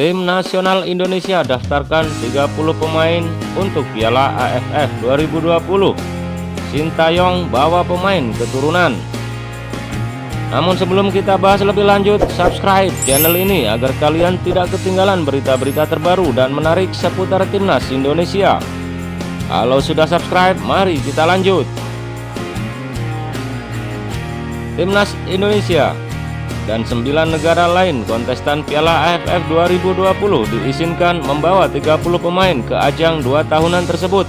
Tim nasional Indonesia daftarkan 30 pemain untuk Piala AFF 2020. Sintayong bawa pemain keturunan. Namun sebelum kita bahas lebih lanjut, subscribe channel ini agar kalian tidak ketinggalan berita-berita terbaru dan menarik seputar timnas Indonesia. Kalau sudah subscribe, mari kita lanjut. Timnas Indonesia dan 9 negara lain kontestan Piala AFF 2020 diizinkan membawa 30 pemain ke ajang 2 tahunan tersebut.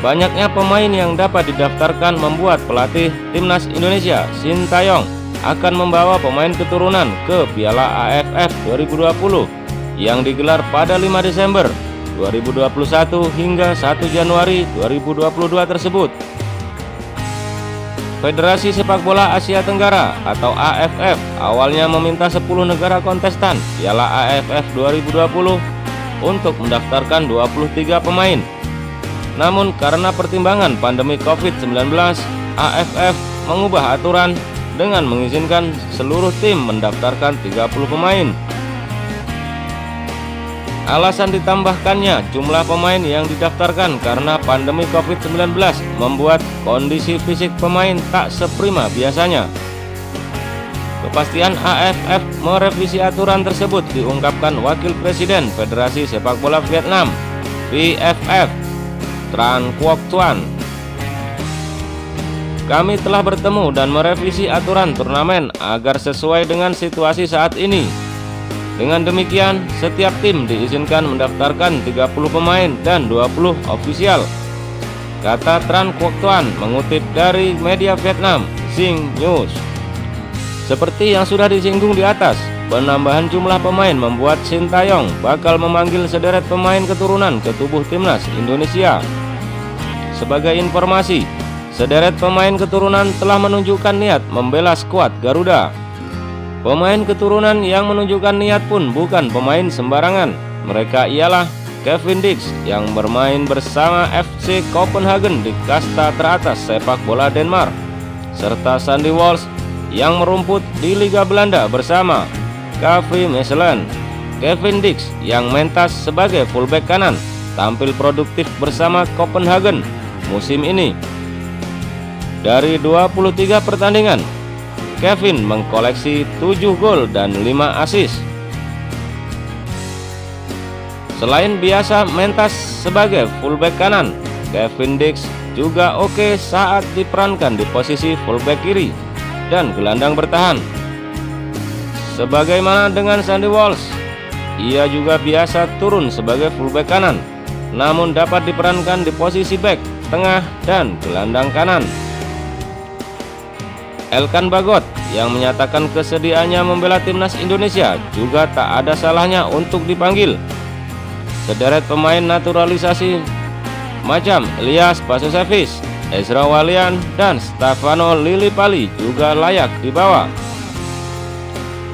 Banyaknya pemain yang dapat didaftarkan membuat pelatih Timnas Indonesia, Sintayong, akan membawa pemain keturunan ke Piala AFF 2020 yang digelar pada 5 Desember 2021 hingga 1 Januari 2022 tersebut. Federasi Sepak Bola Asia Tenggara atau AFF awalnya meminta 10 negara kontestan Piala AFF 2020 untuk mendaftarkan 23 pemain. Namun karena pertimbangan pandemi COVID-19, AFF mengubah aturan dengan mengizinkan seluruh tim mendaftarkan 30 pemain. Alasan ditambahkannya jumlah pemain yang didaftarkan karena pandemi COVID-19 membuat kondisi fisik pemain tak seprima biasanya. Kepastian AFF merevisi aturan tersebut diungkapkan Wakil Presiden Federasi Sepak Bola Vietnam VFF, Tran Quoc Tuan. Kami telah bertemu dan merevisi aturan turnamen agar sesuai dengan situasi saat ini. Dengan demikian, setiap tim diizinkan mendaftarkan 30 pemain dan 20 ofisial, kata Tran Quoc Tuan mengutip dari media Vietnam Zing News. Seperti yang sudah disinggung di atas, penambahan jumlah pemain membuat Sintayong bakal memanggil sederet pemain keturunan ke tubuh timnas Indonesia. Sebagai informasi, sederet pemain keturunan telah menunjukkan niat membela skuad Garuda. Pemain keturunan yang menunjukkan niat pun bukan pemain sembarangan. Mereka ialah Kevin Dix yang bermain bersama FC Copenhagen di kasta teratas sepak bola Denmark, serta Sandy Walsh yang merumput di Liga Belanda bersama KV Mechelen. Kevin Dix yang mentas sebagai fullback kanan tampil produktif bersama Copenhagen musim ini. Dari 23 pertandingan, Kevin mengkoleksi 7 gol dan 5 assist. Selain biasa mentas sebagai fullback kanan, Kevin Dix juga oke saat diperankan di posisi fullback kiri dan gelandang bertahan. Sebagaimana dengan Sandy Walsh, ia juga biasa turun sebagai fullback kanan, namun dapat diperankan di posisi back, tengah, dan gelandang kanan. Elkan Bagot yang menyatakan kesediaannya membela timnas Indonesia juga tak ada salahnya untuk dipanggil. Sederet pemain naturalisasi macam Elias Pasosevic, Ezra Walian, dan Stefano Lillipali juga layak dibawa.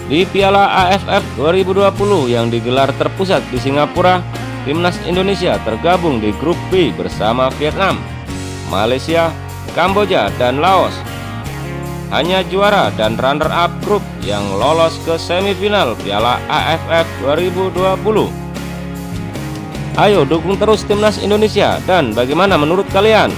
Di Piala AFF 2020 yang digelar terpusat di Singapura, timnas Indonesia tergabung di grup B bersama Vietnam, Malaysia, Kamboja, dan Laos. Hanya juara dan runner-up grup yang lolos ke semifinal Piala AFF 2020. Ayo dukung terus timnas Indonesia, dan bagaimana menurut kalian?